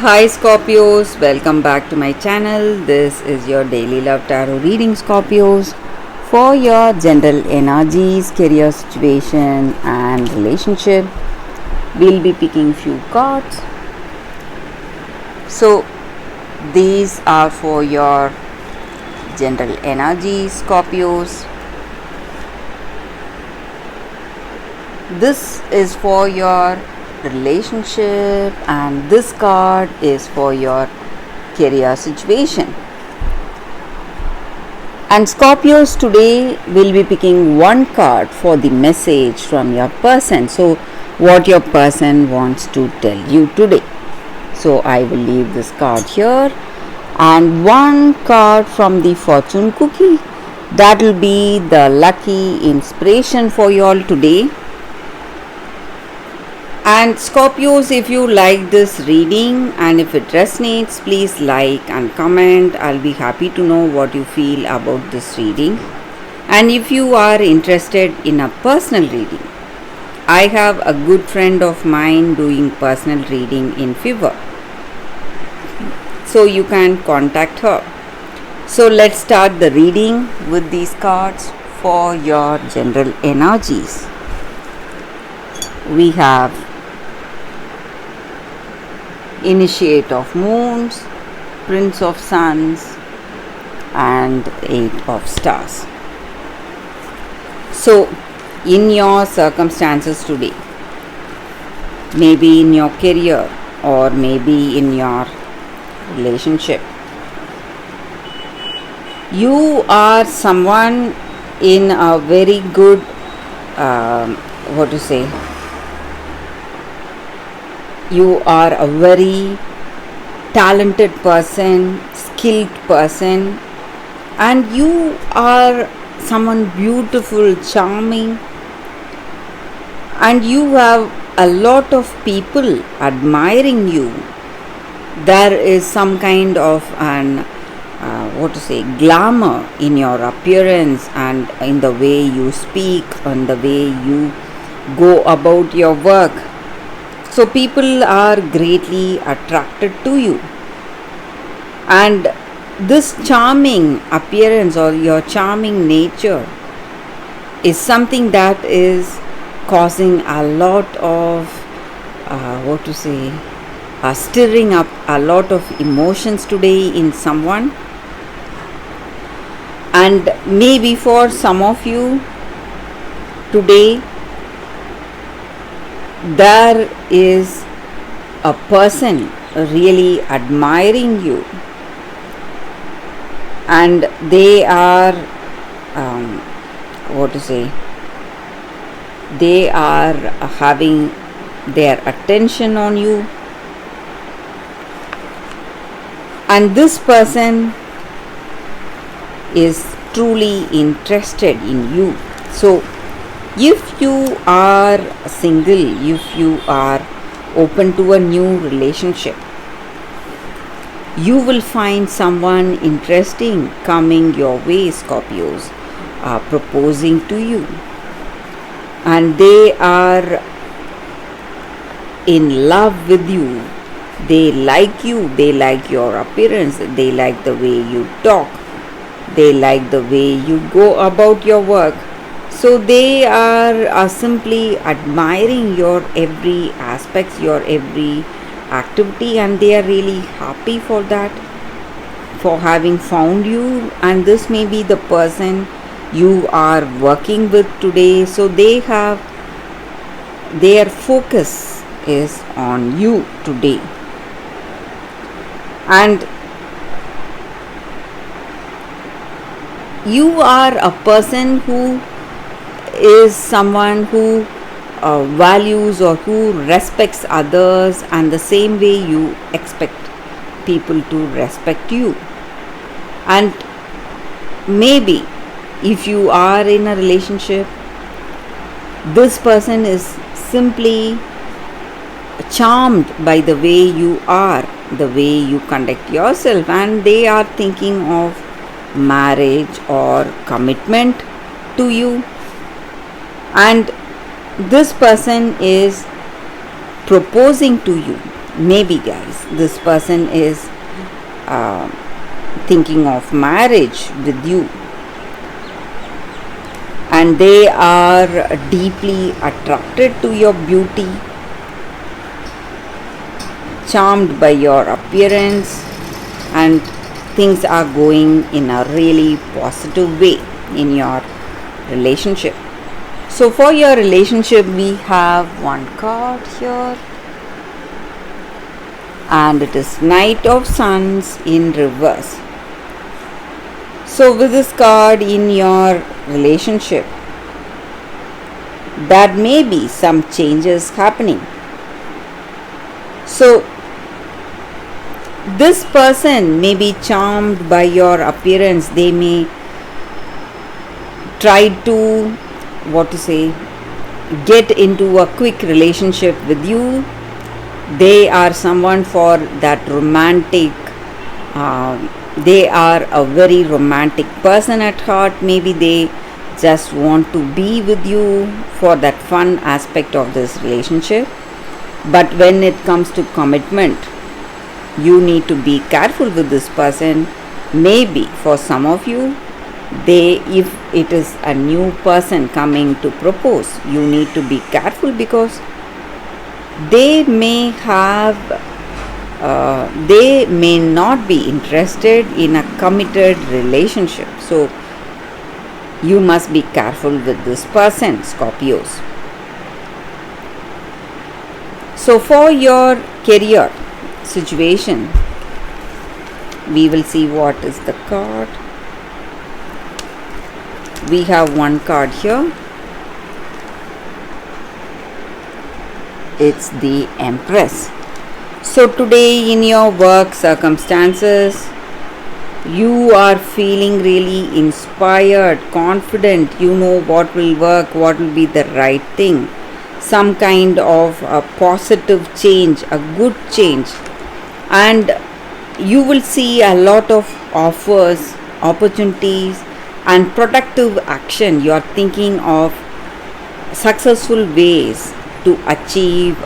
Hi Scorpios, welcome back to my channel. This is your daily love tarot reading, Scorpios, for your general energies, career situation, and relationship. We'll be picking few cards. So, these are for your general energies, Scorpios. This is for your relationship, and this card is for your career situation. And Scorpios, today we'll be picking one card for the message from your person. So, what your person wants to tell you today. So, I will leave this card here, and one card from the fortune cookie. That will be the lucky inspiration for you all today. And Scorpios, if you like this reading and if it resonates, please like and comment. I'll be happy to know what you feel about this reading. And if you are interested in a personal reading, I have a good friend of mine doing personal reading in Fiverr. So you can contact her. So let's start the reading with these cards for your general energies. We have Initiate of Moons, Prince of Suns, and Eight of Stars. So, in your circumstances today, maybe in your career or maybe in your relationship, you are someone in a very good, you are a very talented person, skilled person, and you are someone beautiful, charming, and you have a lot of people admiring you. There is some kind of an glamour in your appearance and in the way you speak and the way you go about your work. So people are greatly attracted to you, and this charming appearance or your charming nature is something that is causing a lot of stirring up a lot of emotions today in someone. And maybe for some of you today, there is a person really admiring you, and they are they are having their attention on you, and this person is truly interested in you. So if you are single, if you are open to a new relationship, you will find someone interesting coming your way, Scorpios, proposing to you. And they are in love with you. They like you, they like your appearance, they like the way you talk, they like the way you go about your work. So they are simply admiring your every aspect, your every activity, and they are really happy for that, for having found you. And this may be the person you are working with today. So their focus is on you today. And you are a person who is someone who values or who respects others, and the same way you expect people to respect you. And maybe if you are in a relationship, this person is simply charmed by the way you are, the way you conduct yourself, and they are thinking of marriage or commitment to you. And this person is proposing to you. maybe guys, this person is uh, thinking of marriage with you, and they are deeply attracted to your beauty, charmed by your appearance, and things are going in a really positive way in your relationship. So for your relationship, we have one card here, and it is Knight of Sons in reverse. So with this card in your relationship, there may be some changes happening. So this person may be charmed by your appearance. They may try to, get into a quick relationship with you. They are someone for that romantic, they are a very romantic person at heart. Maybe they just want to be with you for that fun aspect of this relationship. But when it comes to commitment, you need to be careful with this person. Maybe for some of you, if it is a new person coming to propose, you need to be careful because they may not be interested in a committed relationship. So you must be careful with this person, Scorpios. So for your career situation, we will see what is the card. We have one card here. It's the Empress. So today in your work circumstances, you are feeling really inspired, confident. You know what will work, what will be the right thing. Some kind of a positive change, a good change. And you will see a lot of offers, opportunities, and productive action. You are thinking of successful ways to achieve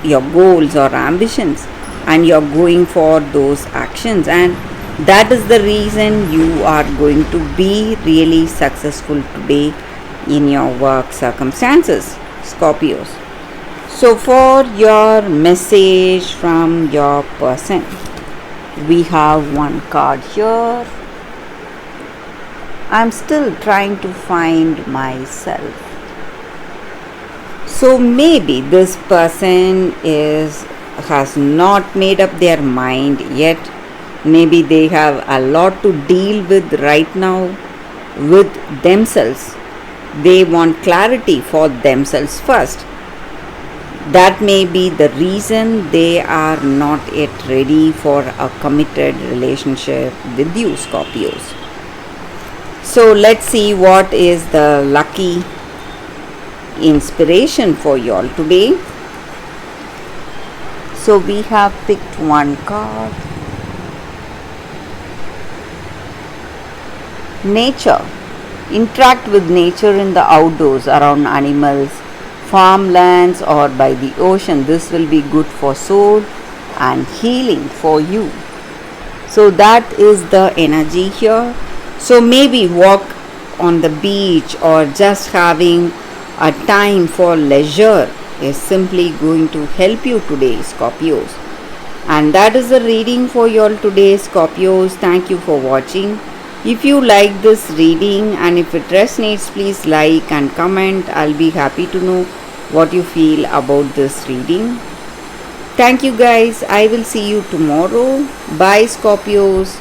your goals or ambitions, and you're going for those actions, and that is the reason you are going to be really successful today in your work circumstances, Scorpios. So for your message from your person, we have one card here. I'm still trying to find myself. So maybe this person has not made up their mind yet. Maybe they have a lot to deal with right now with themselves. They want clarity for themselves first. That may be the reason they are not yet ready for a committed relationship with you, Scorpios. So let's see what is the lucky inspiration for you all today. So we have picked one card. Nature. Interact with nature in the outdoors, around animals, farmlands, or by the ocean. This will be good for soul and healing for you. So that is the energy here. So maybe walk on the beach or just having a time for leisure is simply going to help you today, Scorpios. And that is the reading for you all today, Scorpios. Thank you for watching. If you like this reading and if it resonates, please like and comment. I'll be happy to know what you feel about this reading. Thank you guys. I will see you tomorrow. Bye, Scorpios.